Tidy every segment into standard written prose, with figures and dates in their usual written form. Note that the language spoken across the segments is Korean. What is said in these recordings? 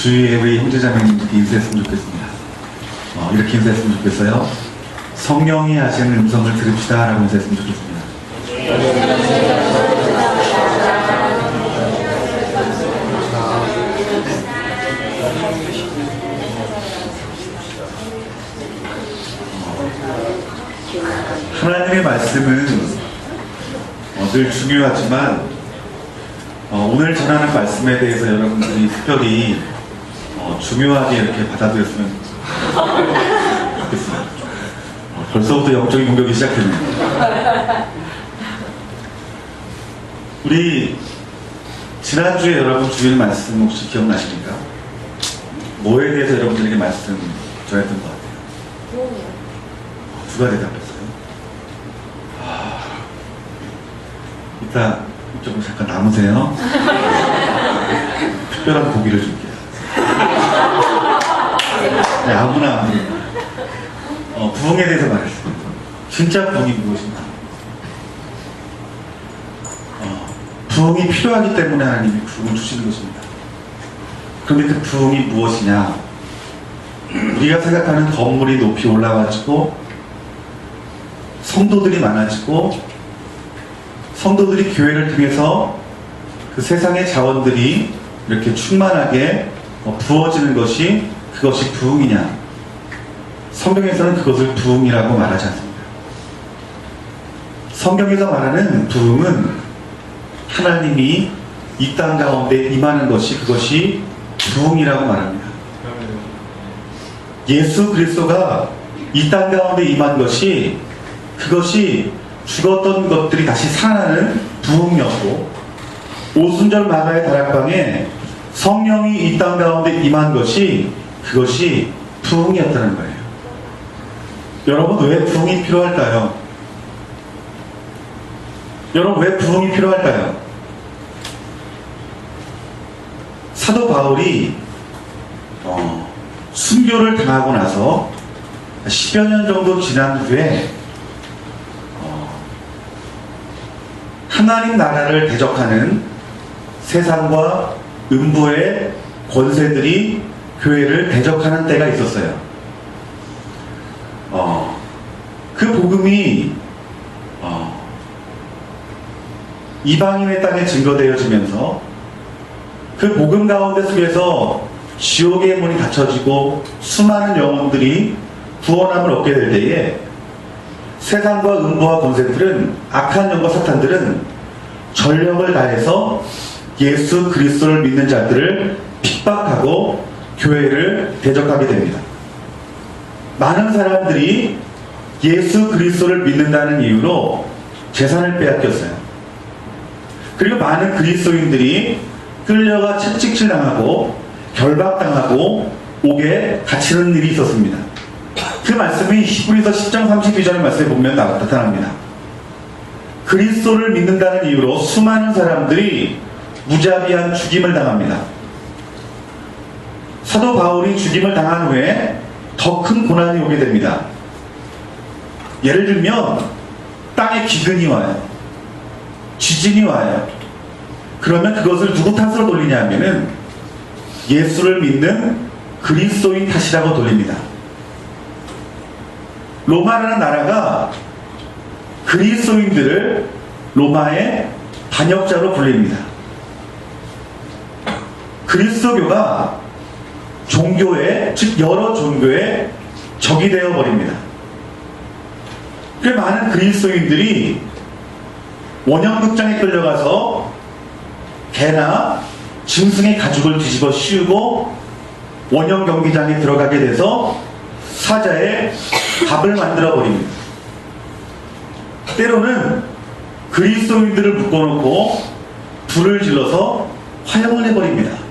주위에 우리 형제자매님들께 인사했으면 좋겠습니다. 이렇게 인사했으면 좋겠어요. 성령이 하시는 음성을 들읍시다 라고 인사했으면 좋겠습니다. 하나님의 말씀은 늘 중요하지만 오늘 전하는 말씀에 대해서 여러분들이 특별히 중요하게 이렇게 받아들였으면 좋겠습니다. 벌써부터 영적인 공격이 시작했네요. 우리 지난주에 여러분 주일 말씀 혹시 기억나십니까? 뭐에 대해서 여러분들에게 말씀 전했던 것 같아요? 누가 대답했어요? 이따 이쪽으로 잠깐 남으세요. 특별한 고기를 줄게요. 네, 아무나 부흥에 대해서 말했습니다. 진짜 부흥이 무엇인가? 부흥이 필요하기 때문에 하나님이 부흥을 주시는 것입니다. 그런데 그 부흥이 무엇이냐? 우리가 생각하는 건물이 높이 올라가지고 성도들이 많아지고 성도들이 교회를 통해서 그 세상의 자원들이 이렇게 충만하게 부어지는 것이 그것이 부흥이냐? 성경에서는 그것을 부흥이라고 말하지 않습니다. 성경에서 말하는 부흥은 하나님이 이 땅 가운데 임하는 것이 그것이 부흥이라고 말합니다. 예수 그리스도가 이 땅 가운데 임한 것이 그것이 죽었던 것들이 다시 살아나는 부흥이었고 오순절 마가의 다락방에 성령이 이 땅 가운데 임한 것이 그것이 부흥이었다는 거예요. 여러분 왜 부흥이 필요할까요? 여러분 왜 부흥이 필요할까요? 사도 바울이 순교를 당하고 나서 10여 년 정도 지난 후에 하나님 나라를 대적하는 세상과 음부의 권세들이 교회를 대적하는 때가 있었어요. 그 복음이 이방인의 땅에 증거되어지면서 그 복음 가운데 속에서 지옥의 문이 닫혀지고 수많은 영혼들이 구원함을 얻게 될 때에 세상과 음부와 권세들은 악한 영과 사탄들은 전력을 다해서 예수 그리스도를 믿는 자들을 핍박하고 교회를 대적하게 됩니다. 많은 사람들이 예수 그리스도를 믿는다는 이유로 재산을 빼앗겼어요. 그리고 많은 그리스도인들이 끌려가 채찍질당하고 결박당하고 옥에 갇히는 일이 있었습니다. 그 말씀이 히브리서 10장 32절 말씀에 보면 나타납니다. 그리스도를 믿는다는 이유로 수많은 사람들이 무자비한 죽임을 당합니다. 사도 바울이 죽임을 당한 후에 더 큰 고난이 오게 됩니다. 예를 들면 땅에 기근이 와요. 지진이 와요. 그러면 그것을 누구 탓으로 돌리냐 하면은 예수를 믿는 그리스도인 탓이라고 돌립니다. 로마라는 나라가 그리스도인들을 로마의 반역자로 불립니다. 그리스도교가 종교의, 즉 여러 종교의 적이 되어버립니다. 꽤 많은 그리스도인들이 원형극장에 끌려가서 개나 짐승의 가죽을 뒤집어 씌우고 원형 경기장에 들어가게 돼서 사자의 밥을 만들어 버립니다. 때로는 그리스도인들을 묶어놓고 불을 질러서 화형을 해버립니다.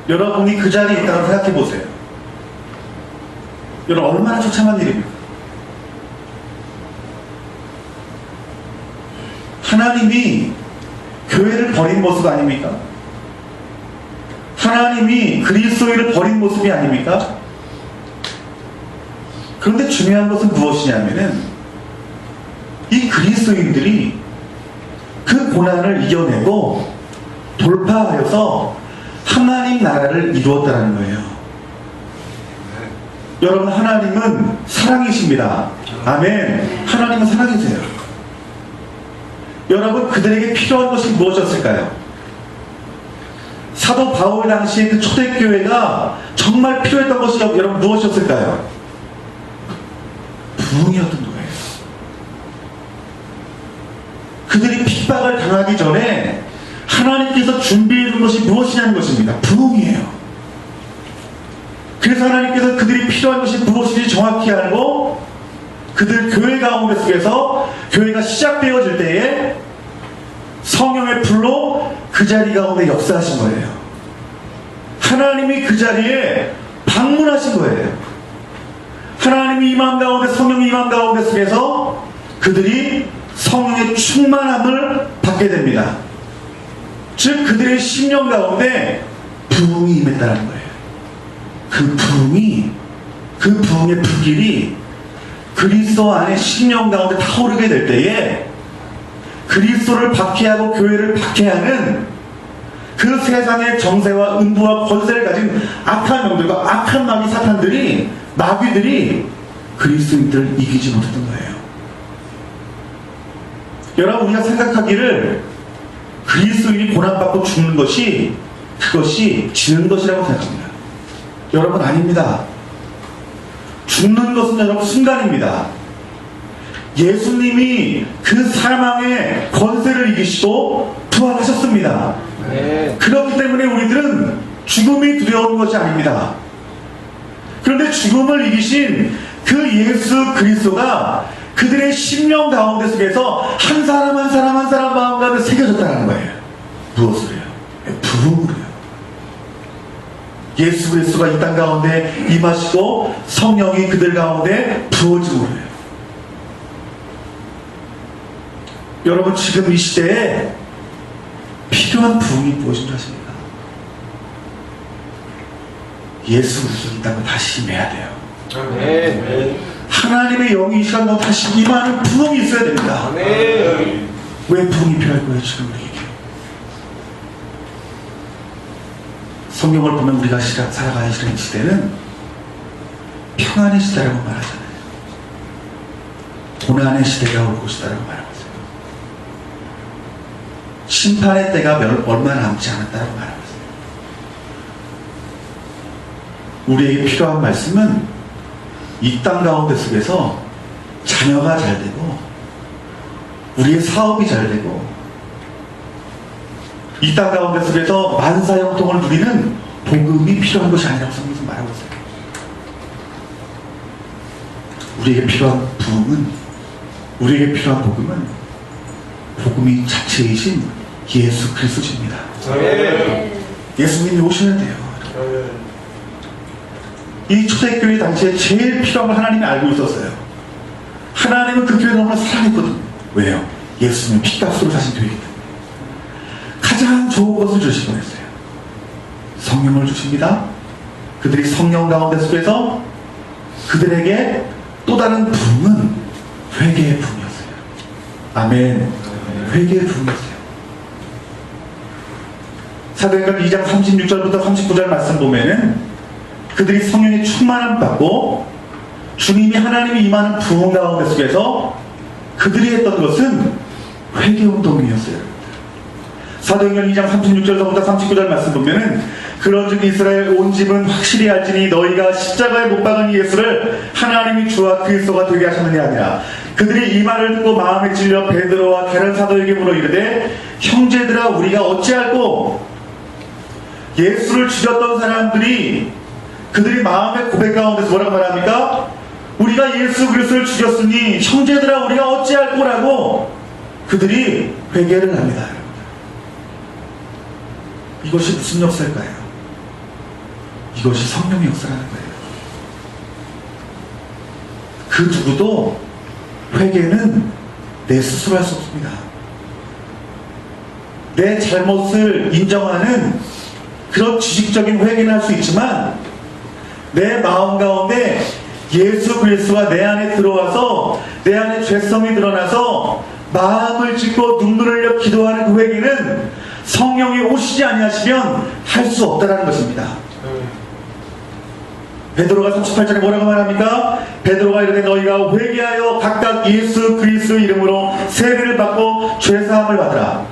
여러분이 그 자리에 있다고 생각해 보세요. 여러분 얼마나 처참한 일입니까? 하나님이 교회를 버린 모습 아닙니까? 하나님이 그리스도인을 버린 모습이 아닙니까? 그런데 중요한 것은 무엇이냐면은 이 그리스도인들이 그 고난을 이겨내고 돌파하여서 하나님 나라를 이루었다는 거예요. 여러분, 하나님은 사랑이십니다. 아멘. 하나님은 사랑이세요. 여러분, 그들에게 필요한 것이 무엇이었을까요? 사도 바울 당시에 그 초대교회가 정말 필요했던 것이 여러분 무엇이었을까요? 부흥이었던 거예요. 그들이 핍박을 당하기 전에 하나님께서 준비해 둔 것이 무엇이냐는 것입니다. 부흥이에요. 그래서 하나님께서 그들이 필요한 것이 무엇인지 정확히 알고 그들 교회 가운데 속에서 교회가 시작되어질 때에 성령의 불로 그 자리 가운데 역사하신 거예요. 하나님이 그 자리에 방문하신 거예요. 하나님이 임한 가운데, 성령이 임한 가운데 속에서 그들이 성령의 충만함을 받게 됩니다. 즉 그들의 심령 가운데 부흥이 임했다는 거예요. 그 부흥의 불길이 그리스도 안에 심령 가운데 타오르게 될 때에 그리스도를 박해하고 교회를 박해하는 그 세상의 정세와 음부와 권세를 가진 악한 영들과 악한 마귀들이 그리스도인들을 이기지 못했던 거예요. 여러분, 우리가 생각하기를 그리스도인이 고난받고 죽는 것이 그것이 지는 것이라고 생각합니다. 여러분, 아닙니다. 죽는 것은 여러분 순간입니다. 예수님이 그 사망의 권세를 이기시고 부활하셨습니다. 네. 그렇기 때문에 우리들은 죽음이 두려운 것이 아닙니다. 그런데 죽음을 이기신 그 예수 그리스도가 그들의 심령 가운데 속에서 한 사람 한 사람 마음 가운데 새겨졌다는 거예요. 무엇을 해요? 부흥으로요. 예수 그리스도가 이 땅 가운데 임하시고 성령이 그들 가운데 부어짐으로 해요. 여러분, 지금 이 시대에 필요한 부흥이 무엇인지 아십니까? 예수 그리스도 이 땅을 다시 임해야 돼요. 네. 하나님의 영이 이 시간 동안 다시 임하는 부흥이 있어야 됩니다. 네. 왜 부흥이 필요할 거예요, 지금 우리에게? 성경을 보면 우리가 살아가는 시대는 평안의 시대라고 말하잖아요. 고난의 시대가 올 것이다라고 말하고 있어요. 심판의 때가 얼마 남지 않았다라고 말하고 있어요. 우리에게 필요한 말씀은 이 땅 가운데 속에서 자녀가 잘 되고 우리의 사업이 잘 되고 이 땅 가운데 속에서 만사형통을 누리는 복음이 필요한 것이 아니라고 성경에서 말하고 있어요. 우리에게 필요한 부흥은, 우리에게 필요한 복음은 복음이 자체이신 예수 그리스도입니다. 예수님이 오셔야 돼요. 이 초대교회 당시에 제일 필요한 걸 하나님이 알고 있었어요. 하나님은 그 교회를 너무나 사랑했거든요. 왜요? 예수님은 피값으로 사신 교회이기 때문에. 가장 좋은 것을 주시고 했어요. 성령을 주십니다. 그들이 성령 가운데 속에서 그들에게 또 다른 부흥은 회개의 부흥이었어요. 아멘. 회개의 부흥이었어요. 사도행전 2장 36절부터 39절 말씀 보면은 그들이 성령의 충만함 받고 주님이 하나님이 임하는 부흥 가운데 속에서 그들이 했던 것은 회개운동이었어요. 사도행전 2장 36절부터 39절 말씀 보면은 그런즉 이스라엘 온 집은 확실히 알지니 너희가 십자가에 못 박은 예수를 하나님이 주와 그리스도가 되게 하셨느냐 하니라. 그들이 이 말을 듣고 마음에 찔려 베드로와 다른 사도에게 물어 이르되 형제들아 우리가 어찌할꼬? 예수를 죽였던 사람들이 그들이 마음의 고백 가운데서 뭐라고 말합니까? 우리가 예수 그리스도를 죽였으니 형제들아 우리가 어찌할꼬라고 그들이 회개를 합니다. 이것이 무슨 역사일까요? 이것이 성령의 역사라는 거예요. 그 누구도 회개는 내 스스로 할 수 없습니다. 내 잘못을 인정하는 그런 지식적인 회개는 할 수 있지만 내 마음 가운데 예수 그리스도가 내 안에 들어와서 내 안에 죄성이 드러나서 마음을 찢고 눈물을 흘려 기도하는 그 회개는 성령이 오시지 아니하시면 할 수 없다라는 것입니다. 베드로가 38절에 뭐라고 말합니까? 베드로가 이르되 너희가 회개하여 각각 예수 그리스도의 이름으로 세례를 받고 죄사함을 받으라.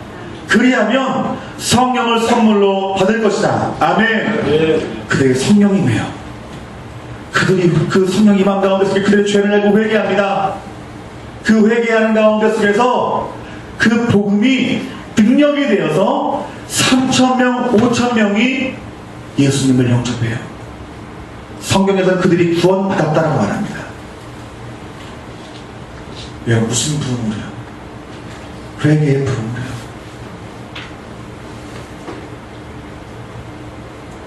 그리하면 성령을 선물로 받을 것이다. 아멘. 그들에게 성령이 임해요. 그들이 그 성령 임함 가운데 속에 그들의 죄를 알고 회개합니다. 그 회개하는 가운데 속에서 그 복음이 능력이 되어서 3,000명, 5,000명이 예수님을 영접해요. 성경에서는 그들이 구원받았다고 말합니다. 여러분, 무슨 부흥이요? 회개의 부흥이요.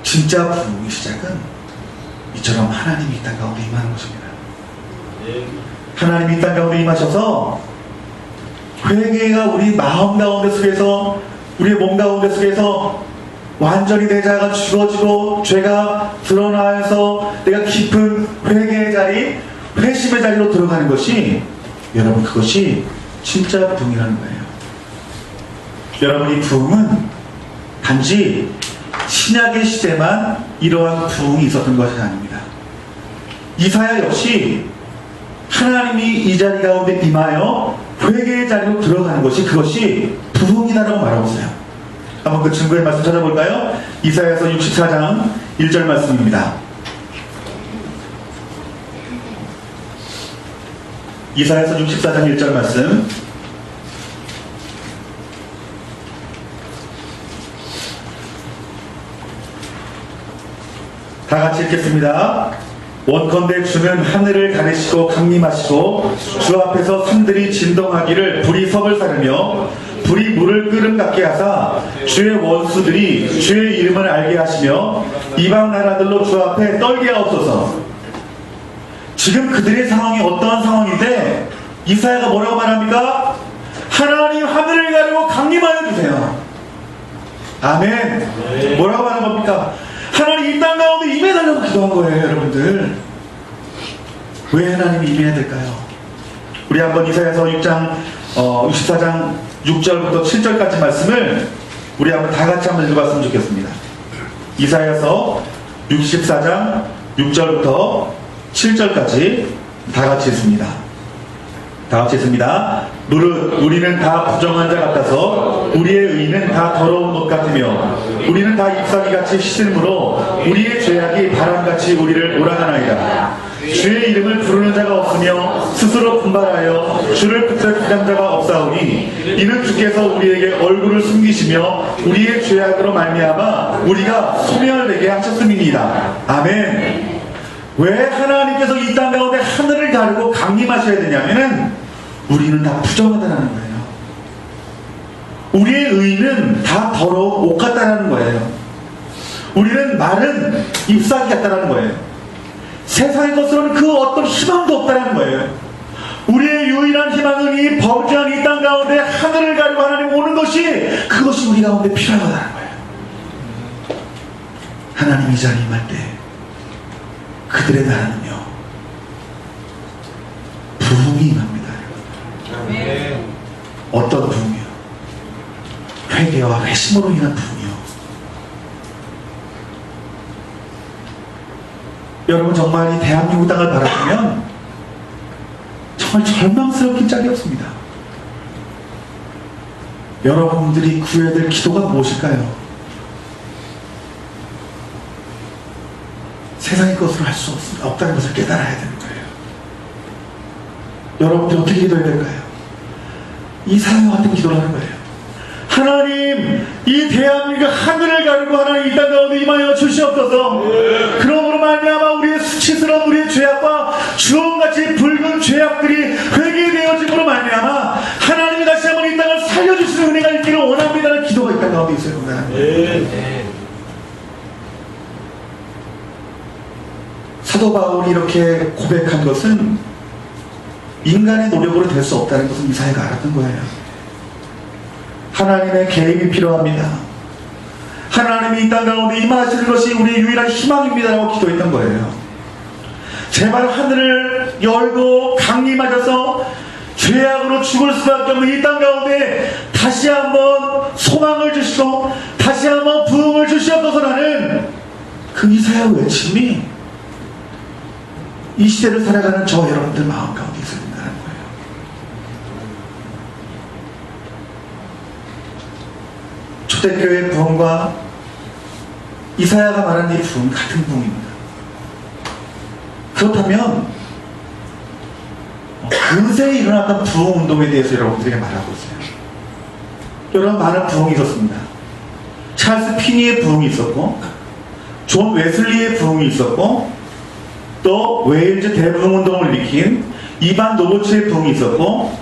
진짜 부흥의 시작은 이처럼 하나님이 이 땅 가운데 임하는 것입니다. 하나님이 이 땅 가운데 임하셔서 회개가 우리 마음 가운데 속에서, 우리의 몸 가운데 속에서 완전히 내 자아가 죽어지고 죄가 드러나서 내가 깊은 회개의 자리, 회심의 자리로 들어가는 것이, 여러분, 그것이 진짜 부흥이라는 거예요. 여러분, 이 부흥은 단지 신약의 시대만 이러한 부흥이 있었던 것이 아닙니다. 이사야 역시 하나님이 이 자리 가운데 임하여 회개의 자리로 들어가는 것이, 그것이 부흥이다라고 말하고 있어요. 한번 그 증거의 말씀 찾아볼까요? 이사야서 64장 1절 말씀입니다. 이사야서 64장 1절 말씀. 다 같이 읽겠습니다. 원컨대 주는 하늘을 가리시고 강림하시고 주 앞에서 산들이 진동하기를 불이 석을 사르며 불이 물을 끓음 같게 하사 주의 원수들이 주의 이름을 알게 하시며 이방 나라들로 주 앞에 떨게 하옵소서. 지금 그들의 상황이 어떠한 상황인데 이사야가 뭐라고 말합니까? 하나님 하늘을 가르고 강림하여 주세요. 아멘. 뭐라고 말하는 겁니까? 하나님 이 땅 가운데 임해달라고 기도한 거예요, 여러분들. 왜 하나님이 임해야 될까요? 우리 한번 이사야서 64장 6절부터 7절까지 말씀을 우리 한번 다 같이 한번 읽어봤으면 좋겠습니다. 이사야서 64장 6절부터 7절까지 다 같이 읽습니다. 다 같이 읽습니다. 무릇 우리는 다 부정한 자 같아서 우리의 의는 다 더러운 옷 같으며 우리는 다 잎사귀같이 시들므로 우리의 죄악이 바람같이 우리를 몰아가나이다. 주의 이름을 부르는 자가 없으며 스스로 분발하여 주를 붙잡는 자가 없사오니 이는 주께서 우리에게 얼굴을 숨기시며 우리의 죄악으로 말미암아 우리가 소멸되게 하셨음이니이다. 아멘. 왜 하나님께서 이 땅 가운데 하늘을 가르고 강림하셔야 되냐면은 우리는 다 부정하다라는 거예요. 우리의 의는 다 더러운 옷 같다라는 거예요. 우리는 마른 잎사귀 같다라는 거예요. 세상의 것으로는 그 어떤 희망도 없다라는 거예요. 우리의 유일한 희망은 이 범죄한 이 땅 가운데 하늘을 가르고 하나님 오는 것이, 그것이 우리 가운데 필요하다는 거예요. 하나님 이 자리에 임할 때 그들의 나라는요 부흥이 임합니다. 아멘. 어떤 부흥이요? 회개와 회심으로 인한 부흥이요. 여러분, 정말 이 대한민국 땅을 바라보면 정말 절망스럽긴 짝이 없습니다. 여러분들이 구해야 될 기도가 무엇일까요? 세상의 것으로 할 수 없다는 것을 깨달아야 되는 거예요. 여러분들이 어떻게 기도해야 될까요? 이사야와 같은 기도를 하는 거예요. 하나님, 이 대한민국 하늘을 가르고 하나님 이 땅 가운데 임하여 주시옵소서. 그러므로 말미암아 우리의 수치스러운 우리의 죄악과 주홍같이 붉은 죄악들이 회개되어짐으로 말미암아 하나님이 다시 한번 이 땅을 살려주시는 은혜가 있기를 원합니다라는 기도가 이 땅 가운데 있어요. 사도 바울이 이렇게 고백한 것은 인간의 노력으로 될 수 없다는 것을 이사야가 알았던 거예요. 하나님의 개입이 필요합니다. 하나님이 이 땅 가운데 임하시는 것이 우리의 유일한 희망입니다라고 기도했던 거예요. 제발 하늘을 열고 강림하셔서 죄악으로 죽을 수밖에 없는 이 땅 가운데 다시 한번 소망을 주시고 다시 한번 부흥을 주시옵소서라는 그 이사야 외침이 이 시대를 살아가는 저 여러분들 마음 가운데 있어야 된다는 거예요. 초대교회의 부흥과 이사야가 말한 이 부흥 같은 부흥입니다. 그렇다면 근세에 일어났던 부흥운동에 대해서 여러분들에게 말하고 있어요. 여러분, 많은 부흥이 있었습니다. 찰스 피니의 부흥이 있었고, 존 웨슬리의 부흥이 있었고, 또 웨일즈 대부흥운동을 일으킨 이반 노보츠의 부흥이 있었고,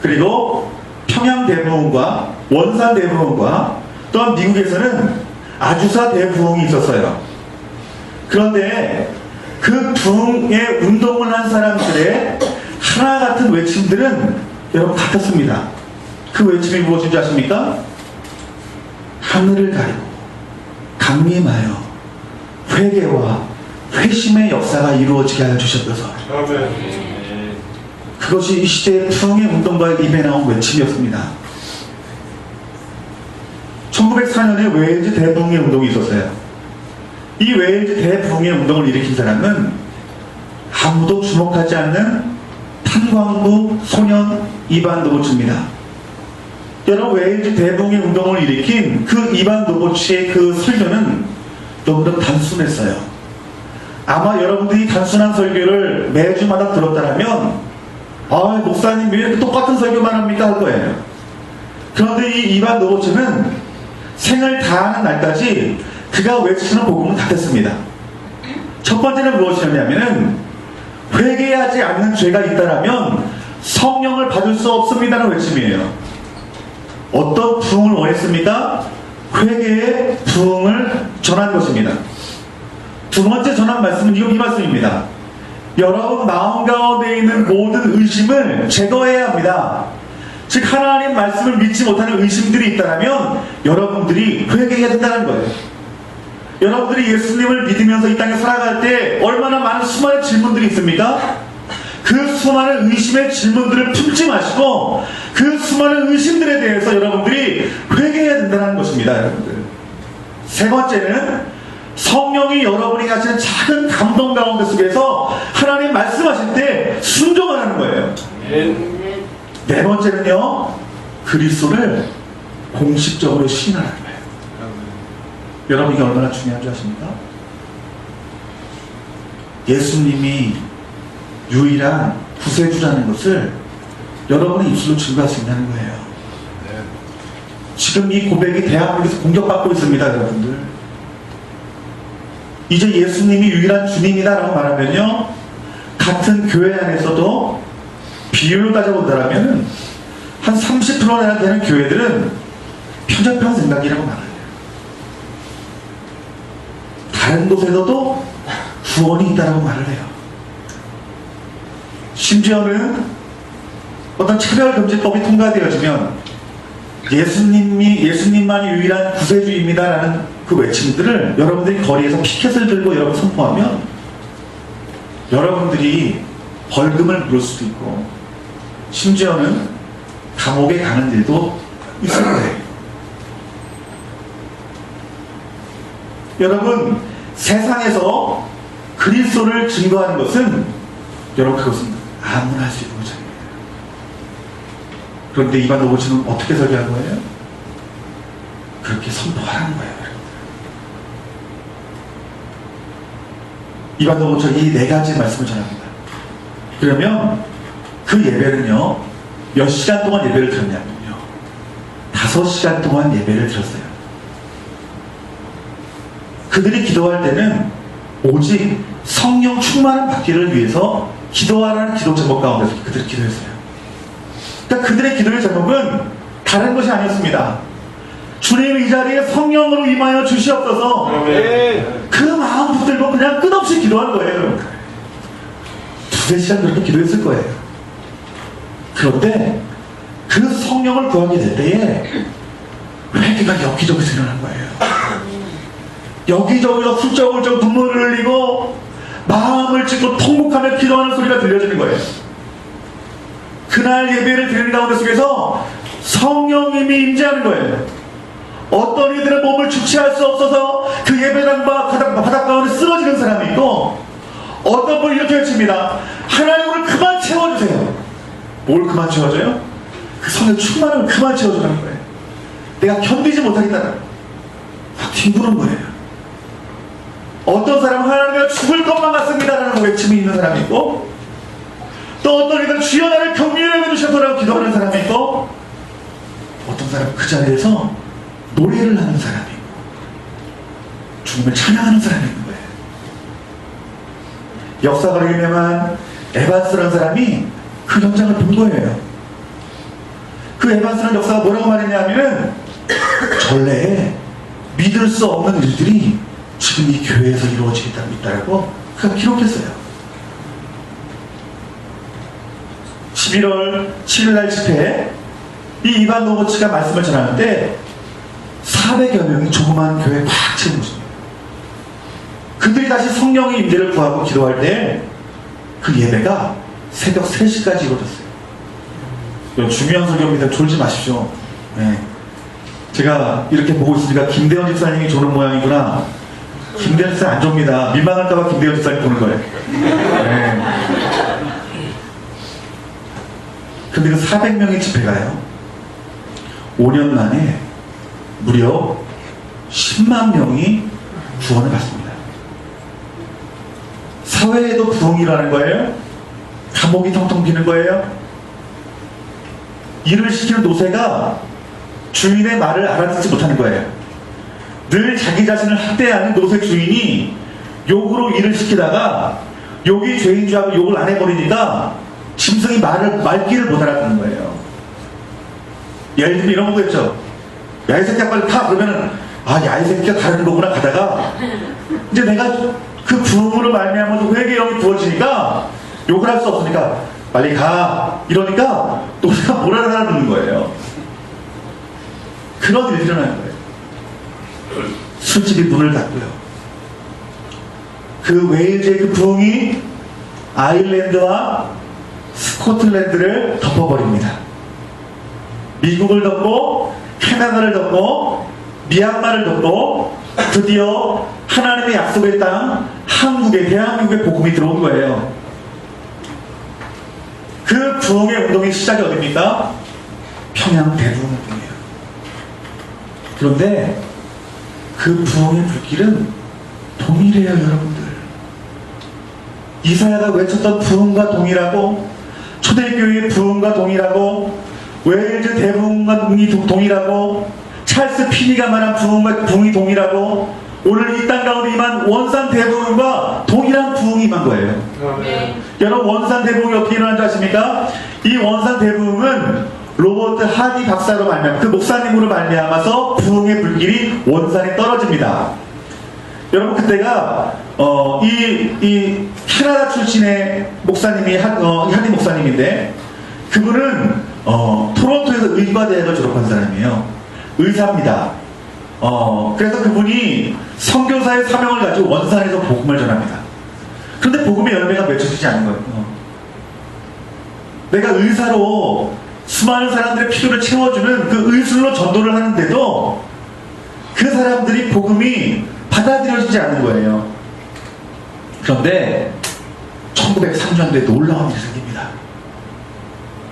그리고 평양 대부흥과 원산 대부흥과 또한 미국에서는 아주사 대부흥이 있었어요. 그런데 그 부흥의 운동을 한 사람들의 하나 같은 외침들은 여러분 같았습니다. 그 외침이 무엇인지 아십니까? 하늘을 가리고 강림하여 회개와 회심의 역사가 이루어지게 하여 주셨소서. 그것이 이 시대의 부흥의 운동과 입에 나온 외침이었습니다. 1904년에 웨일즈 대부흥의 운동이 있었어요. 이 웨일즈 대부흥의 운동을 일으킨 사람은 아무도 주목하지 않는 탄광부 소년 이반 노보츠입니다. 여러분, 웨일즈 대부흥의 운동을 일으킨 그 이반 노보츠의 그 설교는 너무나 단순했어요. 아마 여러분들이 단순한 설교를 매주마다 들었다면 목사님 왜 이렇게 똑같은 설교만 합니까? 할 거예요. 그런데 이 이반 노보츠는 생을 다하는 날까지 그가 외치는 복음은 같았습니다. 첫 번째는 무엇이냐면은 회개하지 않는 죄가 있다라면 성령을 받을 수 없습니다라는 외침이에요. 어떤 부흥을 원했습니까? 회개의 부흥을 전한 것입니다. 두 번째 전한 말씀은 이 말씀입니다. 여러분 마음 가운데 있는 모든 의심을 제거해야 합니다. 즉 하나님 말씀을 믿지 못하는 의심들이 있다면 여러분들이 회개해야 된다는 거예요. 여러분들이 예수님을 믿으면서 이 땅에 살아갈 때 얼마나 많은 수많은 질문들이 있습니까? 그 수많은 의심의 질문들을 품지 마시고 그 수많은 의심들에 대해서 여러분들이 회개해야 된다는 것입니다. 여러분들. 세 번째는 성령이 여러분이 가지는 작은 감동 가운데 속에서 하나님 말씀하실 때 순종하는 거예요. 네 번째는요, 그리스도를 공식적으로 신하는 거예요. 여러분, 이게 얼마나 중요한 줄 아십니까? 예수님이 유일한 구세주라는 것을 여러분의 입술로 증거할 수 있다는 거예요. 지금 이 고백이 대한민국에서 공격받고 있습니다, 여러분들. 이제 예수님이 유일한 주님이다라고 말하면요, 같은 교회 안에서도 비율로 따져본다면 한 30%나 되는 교회들은 편협한 생각이라고 말해요. 다른 곳에서도 구원이 있다고 말을 해요. 심지어는 어떤 차별금지법이 통과되어지면 예수님만이 유일한 구세주입니다라는 그 외침들을 여러분들이 거리에서 피켓을 들고 여러분 선포하면 여러분들이 벌금을 물을 수도 있고 심지어는 감옥에 가는 일도 있을 거예요. 여러분, 세상에서 그리스도를 증거하는 것은 여러분 그것은 아무나 할 수 있는 것입니다. 그런데 이반 노보츠는 어떻게 설교한 거예요? 그렇게 선포하라는 거예요. 이반 노보츠가 이 네 가지 말씀을 전합니다. 그러면 그 예배는요, 몇 시간 동안 예배를 드렸냐면요, 5시간 동안 예배를 드렸어요. 그들이 기도할 때는 오직 성령 충만을 받기를 위해서 기도하라는 기도 제목 가운데서 그들이 기도했어요. 그러니까 그들의 기도의 제목은 다른 것이 아니었습니다. 주님, 이 자리에 성령으로 임하여 주시옵소서. 그 마음 붙들고 그냥 끝없이 기도한 거예요. 2-3시간 그렇게 기도했을 거예요. 그런데 그 성령을 구하게 될 때에 회개가 여기저기서 일어난 거예요. 여기저기서 훌쩍훌쩍 눈물을 흘리고 마음을 찢고 통곡하며 기도하는 소리가 들려지는 거예요. 그 그날 예배를 드리는 가운데 속에서 성령님이 임재하는 거예요. 어떤 이들은 몸을 주체할 수 없어서 그 예배당과 바닥 가운데 쓰러지는 사람이 있고, 어떤 분이 이렇게 외칩니다. 하나님 오늘 그만 채워주세요. 뭘 그만 채워줘요? 그 성령 충만함을 그만 채워주라는 거예요. 내가 견디지 못하겠다는, 확 뒹구는 거예요. 어떤 사람은 하나님과 죽을 것만 같습니다라는 외침이 있는 사람이 있고, 또 어떤 이들은 주여 나를 격려해 주셔서라고 기도하는 사람이 있고, 어떤 사람은 그 자리에서 노래를 하는 사람이 있고, 주님을 찬양하는 사람이 있는 거예요. 역사가 유명한 에반스라는 사람이 그 현장을 본 거예요. 그 에반스라는 역사가 뭐라고 말했냐면은, 전래에 믿을 수 없는 일들이 지금 이 교회에서 이루어지고 있다고 그가 기록했어요. 11월 7일날 집회에 이 이반 노보츠가 말씀을 전하는데 400여 명이 조그만 교회에 팍 채운 것입니다. 그들이 다시 성령의 임재를 구하고 기도할 때 그 예배가 새벽 3시까지 이루어졌어요. 중요한 설교입니다. 졸지 마십시오. 네. 제가 이렇게 보고 있으니까 김대원 집사님이 조는 모양이구나. 김대원 집사님 안 좁니다. 민망할까봐 김대원 집사님 보는 거예요. 네. 근데 그 400명의 집회가요, 5년 만에 무려 10만 명이 구원을 받습니다. 사회에도 부흥이라는 거예요. 감옥이 텅텅 비는 거예요. 일을 시키는 노새가 주인의 말을 알아듣지 못하는 거예요. 늘 자기 자신을 학대하는 노새 주인이 욕으로 일을 시키다가 욕이 죄인 줄 알고 욕을 안 해버리니까 짐승이 말귀를 못 알아듣는 거예요. 예를 들면 이런 거겠죠. 야, 이 새끼야 빨리 타! 그러면은, 아, 야, 이 새끼가 다른 거구나 가다가 이제 내가 그 부흥으로 말미암아서 회개력이 부어지니까 욕을 할 수 없으니까 빨리 가! 이러니까 노새가 뭘 알아듣는 거예요. 그런 일이 일어나는 거예요. 술집이 문을 닫고요. 그 웨일즈의 그 부흥이 아일랜드와 스코틀랜드를 덮어버립니다. 미국을 덮고 캐나다를 덮고 미얀마를 덮고 드디어 하나님의 약속의 땅 한국에, 대한민국에 복음이 들어온 거예요. 그 부흥의 운동의 시작이 어딥니까? 평양 대부흥 운동이에요. 그런데 그 부흥의 불길은 동일해요, 여러분들. 이사야가 외쳤던 부흥과 동일하고, 초대교회의 부흥과 동일하고, 웨일즈 대부흥과 동일하고, 찰스 피니가 말한 부흥이 동일하고, 오늘 이 땅 가운데 임한 원산 대부흥과 동일한 부흥이 임한 거예요. 아멘. 여러분, 원산 대부흥이 어떻게 일어난 줄 아십니까? 이 원산 대부흥은 로버트 하디 박사로 말미암아, 그 목사님으로 말미암아서 부흥의 불길이 원산에 떨어집니다. 여러분, 그때가 이 캐나다 출신의 목사님이 하디 목사님인데, 그분은 토론토에서 의과대학을 졸업한 사람이에요. 의사입니다. 그래서 그분이 선교사의 사명을 가지고 원산에서 복음을 전합니다. 그런데 복음의 열매가 맺혀지지 않는 거예요. 내가 의사로 수많은 사람들의 필요를 채워주는 그 의술로 전도를 하는데도 그 사람들이 복음이 받아들여지지 않는 거예요. 그런데 1903년도에 놀라운 일이 생깁니다.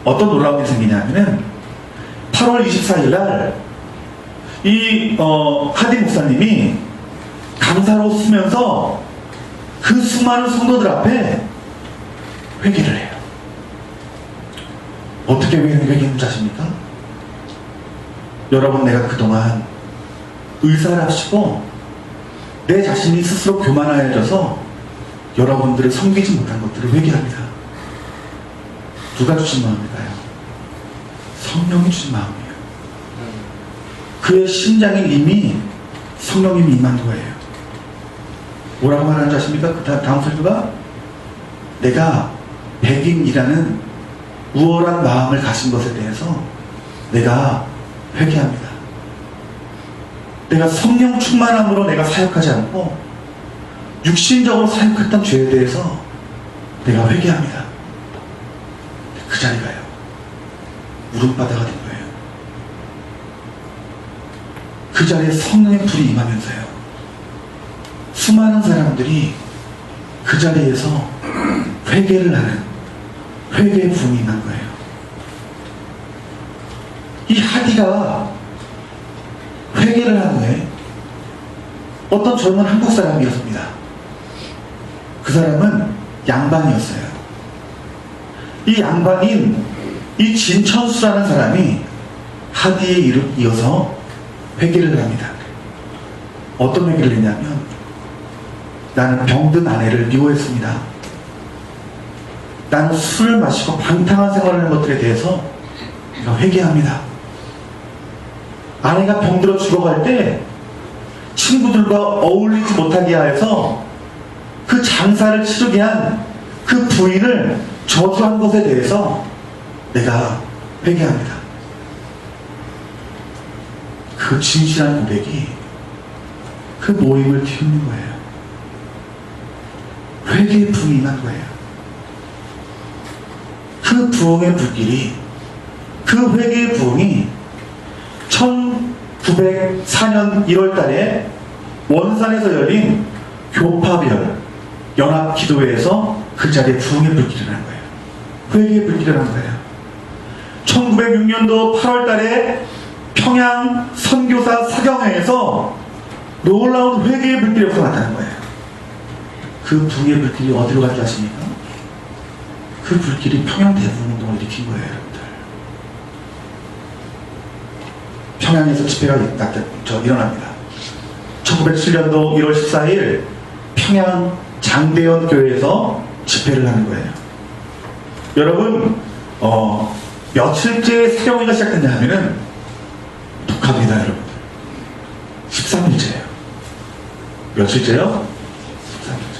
어떤 놀라운 일이 생기냐면은 8월 24일 날 이 하디 목사님이 강사로 쓰면서 그 수많은 성도들 앞에 회개를 해요. 어떻게 회개했는지 아십니까? 여러분, 내가 그동안 의사랍시고 내 자신이 스스로 교만하여져서 여러분들을 섬기지 못한 것들을 회개합니다. 누가 주신 마음일까요? 성령이 주신 마음이에요. 그의 심장에 이미 성령님이 임한 거예요. 뭐라고 말하는지 아십니까? 그 다음 설교가, 내가 백인이라는 우월한 마음을 가진 것에 대해서 내가 회개합니다. 내가 성령 충만함으로 내가 사역하지 않고 육신적으로 사역했던 죄에 대해서 내가 회개합니다. 그 자리가요, 울음바다가 된 거예요. 그 자리에 성령의 불이 임하면서요. 수많은 사람들이 그 자리에서 회개를 하는 회개의 부흥이 임한 거예요. 이 하디가 회개를 한 후에 어떤 젊은 한국 사람이었습니다. 그 사람은 양반이었어요. 이 양반인 이 진천수라는 사람이 하디의 이름 이어서 회개를 합니다. 어떤 회개를 했냐면, 나는 병든 아내를 미워했습니다. 나는 술을 마시고 방탕한 생활을 하는 것들에 대해서 내가 회개합니다. 아내가 병들어 죽어갈 때 친구들과 어울리지 못하게 하여서 그 장사를 치르게 한 그 부인을 저주한 것에 대해서 내가 회개합니다. 그 진실한 고백이 그 모임을 틔우는 거예요. 회개의 부흥이 임한 거예요. 그 부흥의 불길이, 그 회개의 부흥이 1904년 1월 달에 원산에서 열린 교파별 연합기도회에서 그 자리에 부흥의 불길을 한 거예요. 회개의 불길을 한 거예요. 1906년도 8월 달에 평양 선교사 사경회에서 놀라운 회개의 불길이 나타난 거예요. 그 부흥의 불길이 어디로 간지 아십니까? 그 불길이 평양 대부흥운동을 일으킨 거예요, 여러분들. 평양에서 집회가 일어납니다. 1907년도 1월 14일 평양 장대현 교회에서 집회를 하는 거예요. 여러분, 며칠째 사경회가 시작됐냐 하면은 독합니다, 여러분들. 13일째예요. 며칠째요? 13일째.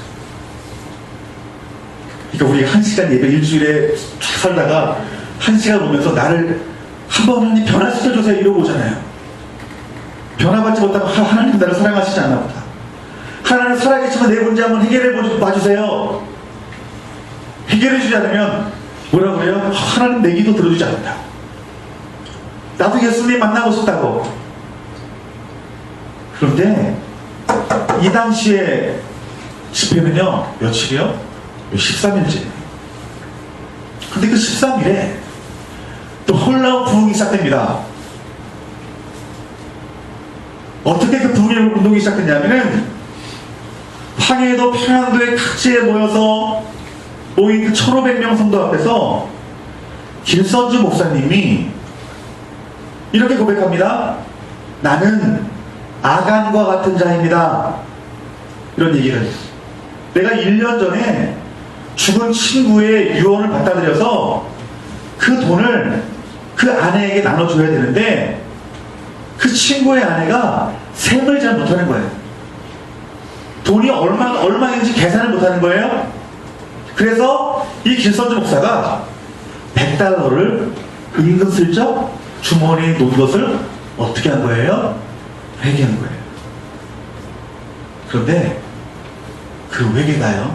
그러니까 우리가 1시간 예배 일주일에 쫙 살다가 1시간 오면서 나를 한번 하나님 변화시켜주세요 이러고 오잖아요. 변화받지 못하면 하나님 나를 사랑하시지 않나 보다. 하나님 살아계시면 내 문제 한번 해결해 봐주세요. 해결해주지 않으면 뭐라고 그래요? 하나님 내 기도 들어주지 않는다. 나도 예수님 만나고 싶다고. 그런데 이 당시에 집회는요, 며칠이요? 13일째. 근데 그 13일에 또 놀라운 부흥이 시작됩니다. 어떻게 그 부흥의 운동이 시작됐냐면은 황해도 평양도의 각지에 모여서 모인 그 1500명 성도 앞에서 길선주 목사님이 이렇게 고백합니다. 나는 아간과 같은 자입니다. 이런 얘기를 해요. 내가 1년 전에 죽은 친구의 유언을 받아들여서 그 돈을 그 아내에게 나눠줘야 되는데 그 친구의 아내가 셈을 잘 못하는 거예요. 돈이 얼마인지 계산을 못하는 거예요. 그래서 이 길선주 목사가 $100를 은근슬쩍 주머니에 놓은 것을 어떻게 한 거예요? 회개한 거예요. 그런데 그 회개가요,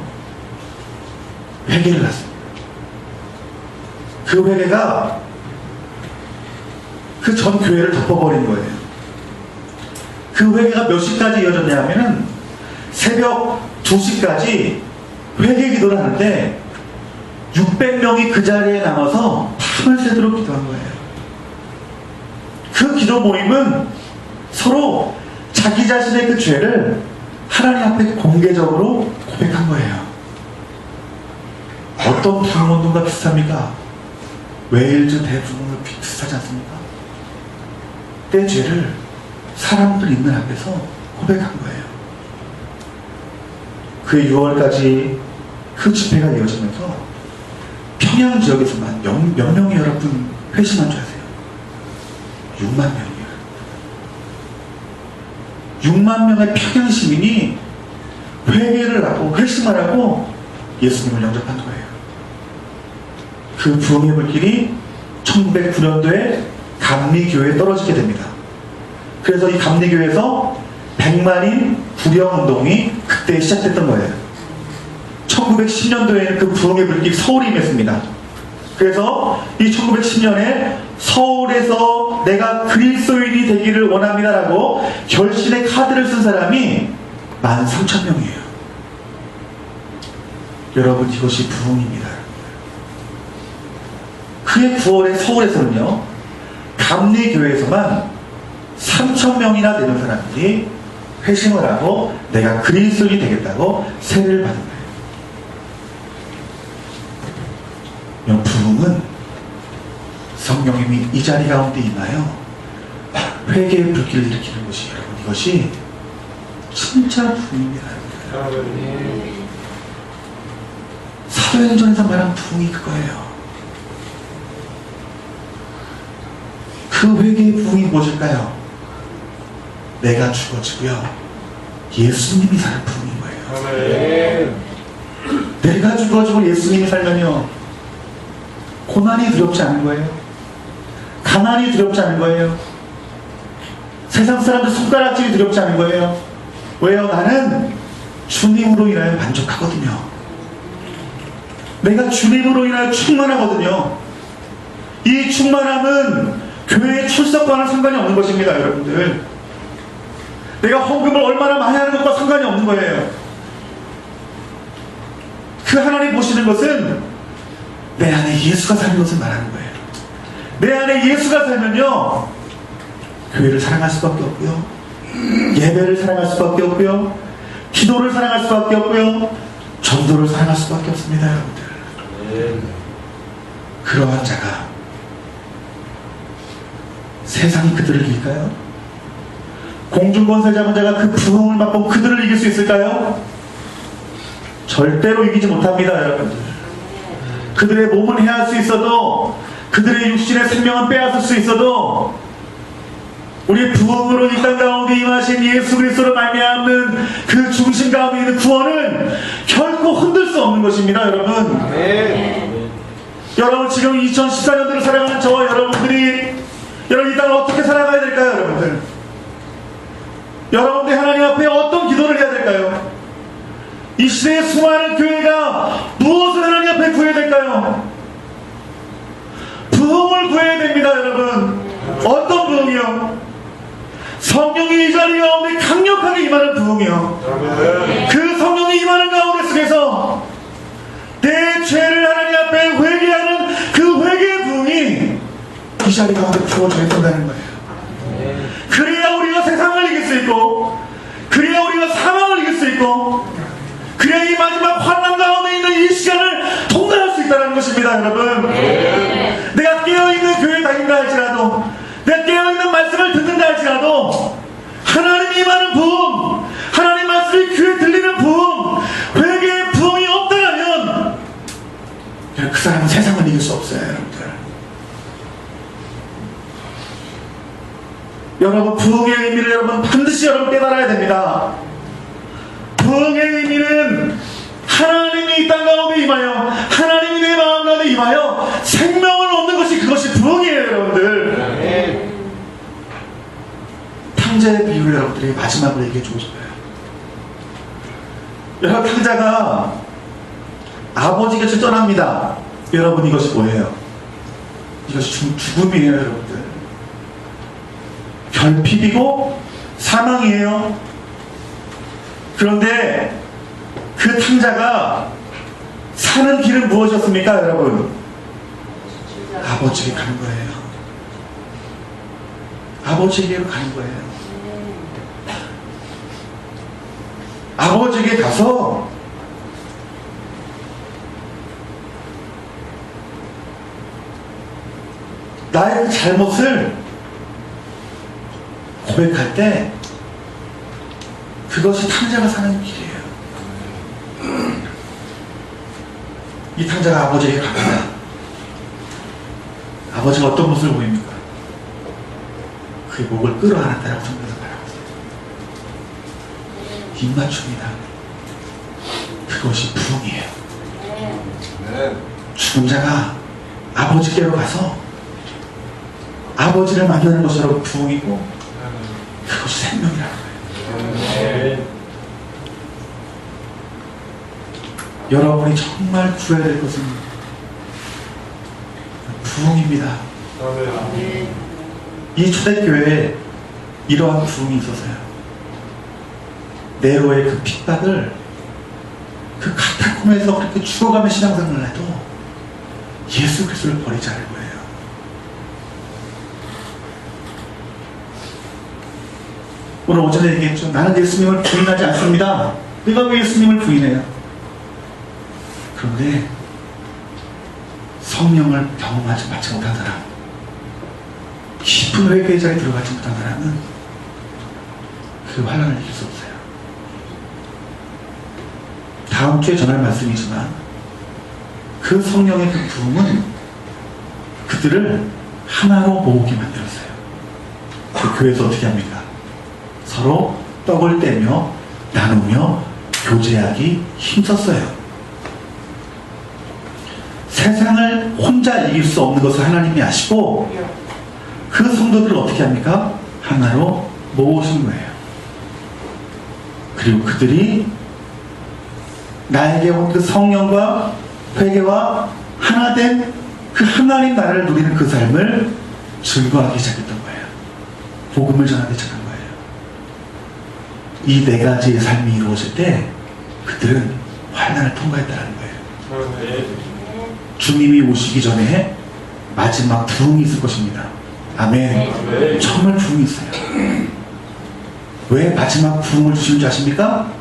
회개를 했습니다. 그 회개가 그 전 교회를 덮어버린 거예요. 그 회개가 몇 시까지 이어졌냐 하면은 새벽 2시까지 회개 기도를 하는데 600명이 그 자리에 남아서 밤을 새도록 기도한 거예요. 그 기도 모임은 서로 자기 자신의 그 죄를 하나님 앞에 공개적으로 고백한 거예요. 어떤 부흥운동과 비슷합니까? 웨일즈 대부흥을 비슷하지 않습니까? 내 죄를 사람들 있는 앞에서 고백한 거예요. 그 6월까지 그 집회가 이어지면서 평양 지역에서만 몇 명이 여러분 회심한 줄 아세요? 6만 명이에요. 6만 명의 평양 시민이 회개를 하고 회심을 하고 예수님을 영접한 거예요. 그 부흥의 불길이 1909년도에 감리교회에 떨어지게 됩니다. 그래서 이 감리교회에서 100만인 구령운동이 그때 시작됐던 거예요. 1910년도에는 그 부흥의 불길이 서울에 임했습니다. 그래서 이 1910년에 서울에서 내가 그리스도인이 되기를 원합니다라고 결신의 카드를 쓴 사람이 13,000명이에요. 여러분, 이것이 부흥입니다. 그해 9월에 서울에서는요, 감리교회에서만 3,000명이나 되는 사람들이 회심을 하고 내가 그리스도인이 되겠다고 세례를 받은 거예요. 부흥은 성령님이 이 자리 가운데 임하여 회개의 불길을 일으키는 것이, 여러분, 이것이 진짜 부흥입니다. 사도행전에서 말한 부흥이 그거예요. 그 회개의 부흥이 무엇일까요? 내가 죽어지고요, 예수님이 사는 부흥인 거예요. 내가 죽어지고 예수님이 살면요, 고난이 두렵지 않은 거예요. 가난이 두렵지 않은 거예요. 세상 사람들 손가락질이 두렵지 않은 거예요. 왜요? 나는 주님으로 인하여 만족하거든요. 내가 주님으로 인하여 충만하거든요. 이 충만함은 교회의 출석과는 상관이 없는 것입니다, 여러분들. 내가 헌금을 얼마나 많이 하는 것과 상관이 없는 거예요. 그 하나님 보시는 것은 내 안에 예수가 사는 것을 말하는 거예요. 내 안에 예수가 살면요, 교회를 사랑할 수밖에 없고요, 예배를 사랑할 수밖에 없고요, 기도를 사랑할 수밖에 없고요, 전도를 사랑할 수밖에 없습니다, 여러분들. 그러한 자가 세상이 그들을 이길까요? 공중권세 잡은 자가 그 부흥을 맛본 그들을 이길 수 있을까요? 절대로 이기지 못합니다, 여러분들. 그들의 몸은 해할 수 있어도, 그들의 육신의 생명은 빼앗을 수 있어도, 우리의 부흥으로 이 땅 가운데 임하신 예수 그리스도로 말미암는 그 중심 가운데 있는 구원은 결코 흔들 수 없는 것입니다, 여러분. 여러분, 지금 2014년도를 살아가는 저와 여러분들이, 여러분, 이 땅을 어떻게 살아가야 될까요, 여러분들? 여러분들 하나님 앞에 어떤 기도를 해야 될까요? 이 시대의 수많은 교회가 무엇을 하나님 앞에 구해야 될까요? 부흥을 구해야 됩니다, 여러분. 어떤 부흥이요? 성령이 이 자리 가운데 강력하게 임하는 부흥이요. 그 성령이 임하는 가운데 속에서 내 죄를 하나님 앞에 회개하는 그 회개의 부흥이 이 자리 가운데 부어져야 된다는 거예요. 그래야 우리가 세상을 이길 수 있고, 그래야 우리가 사망을 이길 수 있고, 그래야 이 마지막 환난 가운데 있는 이 시간을 통과할 수 있다는 것입니다, 여러분. 내가 깨어있는 교회에 다닌다 할지라도, 내가 깨어있는 말씀을 듣는다 할지라도, 하나님이 임하는 부흥, 하나님 말씀이 귀에 들리는 부흥, 회개의 부흥이 없다면 그 사람은 세상을 이길 수 없어요, 여러분들. 여러분, 부흥의 의미를 여러분 반드시 여러분 깨달아야 됩니다. 부흥의 의미는 하나님이 이 땅 가운데 임하여, 하나님이 내 마음 가운데 임하여 생명을 얻는 것이, 그것이 부흥이에요, 여러분들. 탕자의 비유를 여러분들이 마지막으로 얘기해 주고 싶어요. 여러분, 탕자가 아버지 곁을 떠납니다. 여러분, 이것이 뭐예요? 이것이 죽음이에요, 여러분들. 결핍이고 사망이에요. 그런데 그 탕자가 사는 길은 무엇이었습니까, 여러분? 아버지에게 가는 거예요. 아버지에게로 가는 거예요. 아버지에게 가서 나의 그 잘못을 고백할 때 그것이 탕자가 사는 길이에요. 이 탕자가 아버지에게 갑니다. 아버지가 어떤 모습을 보입니까? 그의 목을 끌어안았다라고 성경에서 말하고 있어요. 입맞춤이다. 그것이 부흥이에요. 죽은 자가 아버지께로 가서 아버지를 만나는 것으로 부흥이고, 그것이 생명이라는 거예요. 여러분이 정말 구해야 될 것은 부흥입니다. 아멘. 이 초대교회에 이러한 부흥이 있어서요. 네로의 그 핍박을 그 카타콤에서 그렇게 죽어가며 신앙생활을 해도 예수 그리스도를 버리지 않을 거예요. 오늘 오전에 얘기했죠. 나는 예수님을 부인하지 않습니다. 내가 왜 예수님을 부인해요? 그런데 성령을 경험하지 못한 사람, 깊은 회개의 자리에 들어가지 못한 사람은 그 환난을 이길 수 없어요. 다음 주에 전할 말씀이지만 그 성령의 그 부흥은 그들을 하나로 모으게 만들었어요. 그 교회에서 어떻게 합니까? 서로 떡을 떼며 나누며 교제하기 힘썼어요. 세상을 혼자 이길 수 없는 것을 하나님이 아시고 그 성도들을 어떻게 합니까? 하나로 모으신 거예요. 그리고 그들이 나에게 온 그 성령과 회개와 하나 된 그 하나님 나라를 누리는 그 삶을 증거하기 시작했던 거예요. 복음을 전하기 시작한 거예요. 이 네 가지의 삶이 이루어질 때 그들은 환난을 통과했다는 거예요. 주님이 오시기 전에 마지막 부흥이 있을 것입니다. 아멘. 정말 부흥이 있어요. 왜 마지막 부흥을 주시는 줄 아십니까?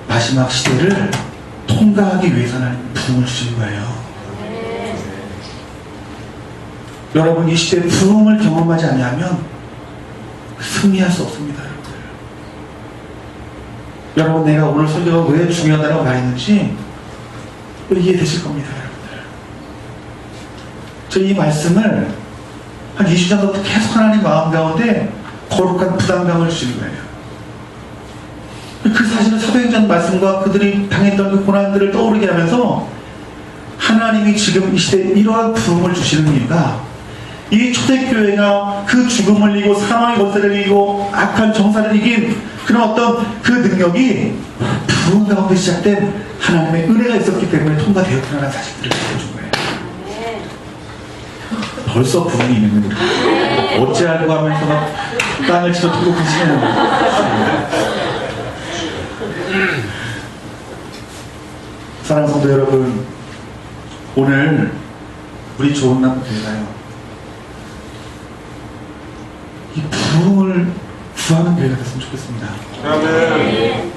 마지막 시대를 통과하기 위해서는 부흥을 주신 거예요. 여러분, 이 시대에 부흥을 경험하지 않으면 승리할 수 없습니다. 여러분, 내가 오늘 설교가 왜 중요하다고 말했는지 이해되실 겁니다. 여러분들, 저 이 말씀을 한 2주 전부터 계속 하나님 마음 가운데 거룩한 부담감을 주시는 거예요. 그 사실은 사도행전 말씀과 그들이 당했던 그 고난들을 떠오르게 하면서 하나님이 지금 이 시대에 이러한 부흥을 주시는 이유가 이 초대교회가 그 죽음을 이기고 사망의 권세를 이기고 악한 정사를 이긴 그런 어떤 그 능력이 부흥 가운데 시작된 하나님의 은혜가 있었기 때문에 통과되었구나라는 사실들을 보여준 거예요. 벌써 부흥이 있는 거예요. 어찌하려고 하면서 막 땅을 치러 통곡하시는 거예요. 사랑하는 성도 여러분, 오늘 우리 좋은 남 교회가요, 이 부흥을 구하는 교회가 됐으면 좋겠습니다. 아멘.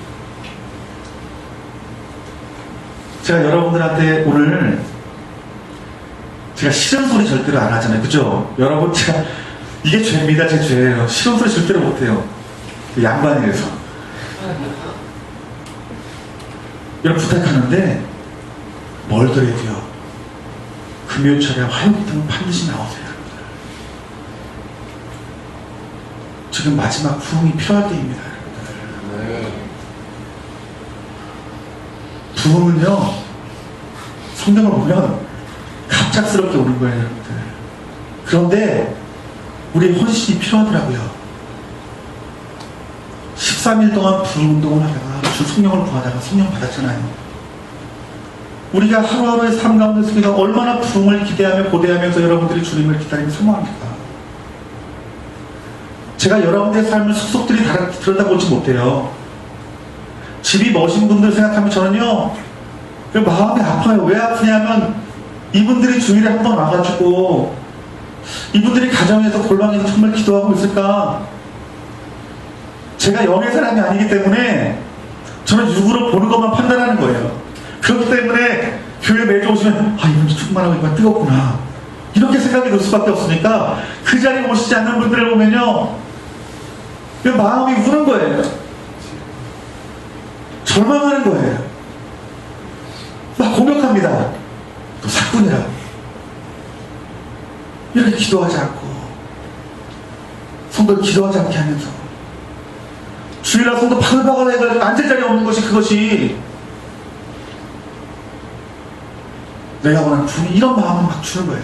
제가 여러분들한테 오늘 제가 싫은 소리 절대로 안 하잖아요. 그죠? 여러분, 제가 이게 죄입니다. 제 죄예요. 싫은 소리 절대로 못해요. 양반이라서. 여러분 부탁하는데 멀더라도요, 금요일철에 화요일부터는 반드시 나오세요. 지금 마지막 부흥이 필요할 때입니다. 부흥은요, 성경을 보면 갑작스럽게 오는 거예요, 여러분들. 그런데 우리의 헌신이 필요하더라고요. 13일 동안 부흥 운동을 하다가 주 성령을 구하다가 성령 받았잖아요. 우리가 하루하루의 삶 가운데 속에서 얼마나 부흥을 기대하며 고대하면서 여러분들이 주님을 기다리며 사모합니까? 제가 여러분들의 삶을 속속들이 들여다보지 못해요. 집이 멋진 분들 생각하면 저는요, 그 마음이 아파요. 왜 아프냐면 이분들이 주일에 한 번 와가지고 이분들이 가정에서 골방에서 정말 기도하고 있을까? 제가 영의 사람이 아니기 때문에 저는 육으로 보는 것만 판단하는 거예요. 그렇기 때문에 교회 매주 오시면 이분 충만하고 이건 뜨겁구나, 이렇게 생각이 들 수밖에 없으니까 그 자리에 오시지 않는 분들을 보면요, 마음이 우는 거예요. 절망하는 거예요. 막 공격합니다. 또 사꾼이라고 이렇게 기도하지 않고 성도를 기도하지 않게 하면서 주일날 성도 바글바글 해가지고 앉을 자리 없는 것이 그것이 내가 원하는 부흥이, 이런 마음을 막 주는 거예요.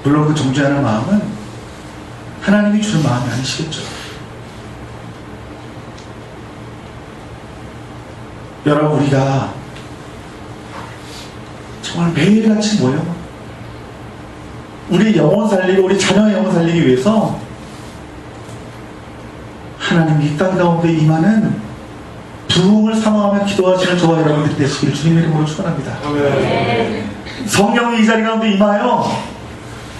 물론 그 정죄하는 마음은 하나님이 주는 마음이 아니시겠죠. 여러분, 우리가 정말 매일같이 모여 우리 영혼 살리고 우리 자녀의 영혼 살리기 위해서 하나님 이 땅 가운데 임하는 부흥을 사모하며 기도하시는 저와 여러분들 되시길 주님의 이름으로 축원합니다. 성령이 이 자리 가운데 임하여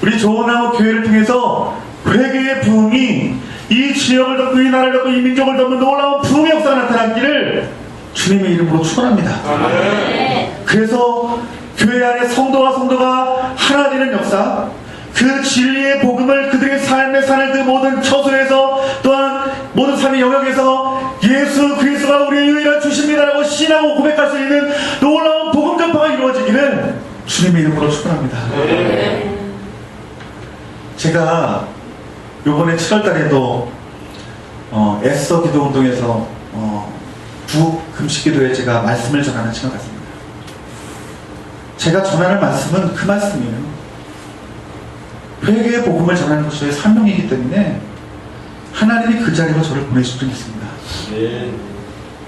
우리 좋은나무 교회를 통해서 회개의 부흥이 이 지역을 덮고 이 나라를 덮고 이 민족을 덮는 놀라운 부흥의 역사가 나타나기를 주님의 이름으로 축원합니다. 그래서 교회 안에 성도가 하나 되는 역사, 그 진리의 복음을 그들의 삶에 사는 그 모든 처소에서 또한 모든 삶의 영역에서 예수 그리스도가 우리의 유일한 주십니다라고 신하고 고백할 수 있는 놀라운 복음 전파가 이루어지기를 주님의 이름으로 축원합니다. 제가 요번에 7월달에도 애써 기도운동에서 부흥 금식기도에 제가 말씀을 전하는 시간 같습니다. 제가 전하는 말씀은 그 말씀이에요. 회개의 복음을 전하는 것이 저의 사명이기 때문에 하나님이 그 자리로 저를 보내실 줄 믿습니다.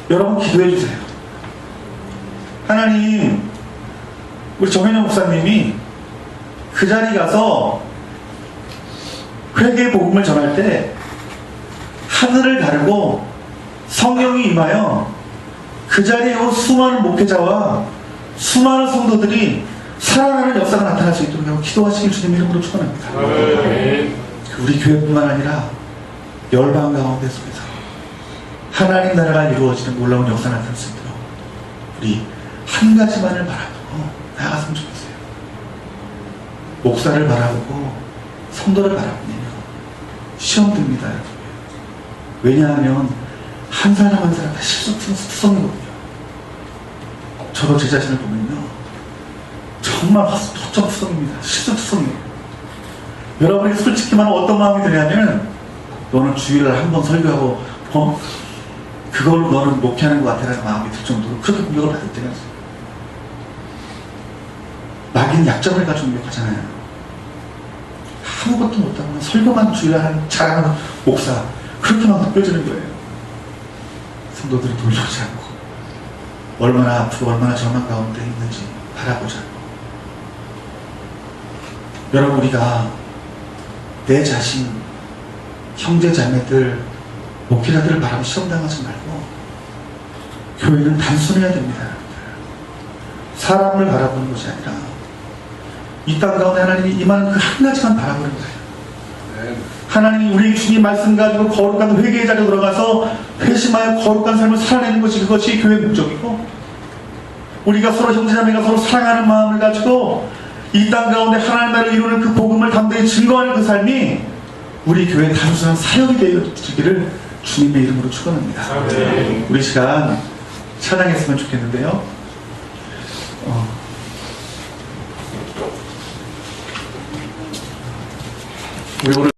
여러분 기도해 주세요. 하나님, 우리 정현영 목사님이 그 자리 가서 회개의 복음을 전할 때 하늘을 가르고 성령이 임하여 그 자리에 온 수많은 목회자와 수많은 성도들이 살아나는 역사가 나타날 수 있도록 기도하시길 주님 이름으로 축원합니다. 우리 교회뿐만 아니라 열방 가운데 속에서 하나님 나라가 이루어지는 놀라운 역사가 나타날 수 있도록 우리 한 가지만을 바라보고 나아갔으면 좋겠어요. 목사를 바라보고 성도를 바라보면 시험 듭니다. 왜냐하면 한 사람 한 사람 다 실수투성이거든요. 저도 제 자신을 보면요, 정말 허점투성입니다. 실수투성이에요. 여러분이 솔직히 말하면 어떤 마음이 드냐면, 너는 주일날 한 번 설교하고 그걸로 너는 목회하는 것 같아라는 마음이 들 정도로 그렇게 공격을 받을 때가 있어요. 낙인 약점을 가지고 공격하잖아요. 아무것도 못하고 설교만 주일날 잘하는 목사, 그렇게만 느껴지는 거예요. 성도들이 돌려오지 않고 얼마나 앞으로 얼마나 전망 가운데 있는지 바라보지 않고, 여러분 우리가 내 자신, 형제 자매들, 목회자들을 바라고 시험당하지 말고 교회는 단순해야 됩니다. 사람을 바라보는 것이 아니라 이 땅 가운데 하나님이 임하는 그 한 가지만 바라보는 거예요. 하나님이 우리 주님 말씀 가지고 거룩한 회개의 자리에 들어가서 회심하여 거룩한 삶을 살아내는 것이, 그것이 교회의 목적이고, 우리가 서로 형제자매가 서로 사랑하는 마음을 가지고 이 땅 가운데 하나님 나라를 이루는 그 복음을 담대히 증거하는 그 삶이 우리 교회의 단순한 사역이 되어지기를 주님의 이름으로 축원합니다. 우리 시간 찬양했으면 좋겠는데요. 우리 오늘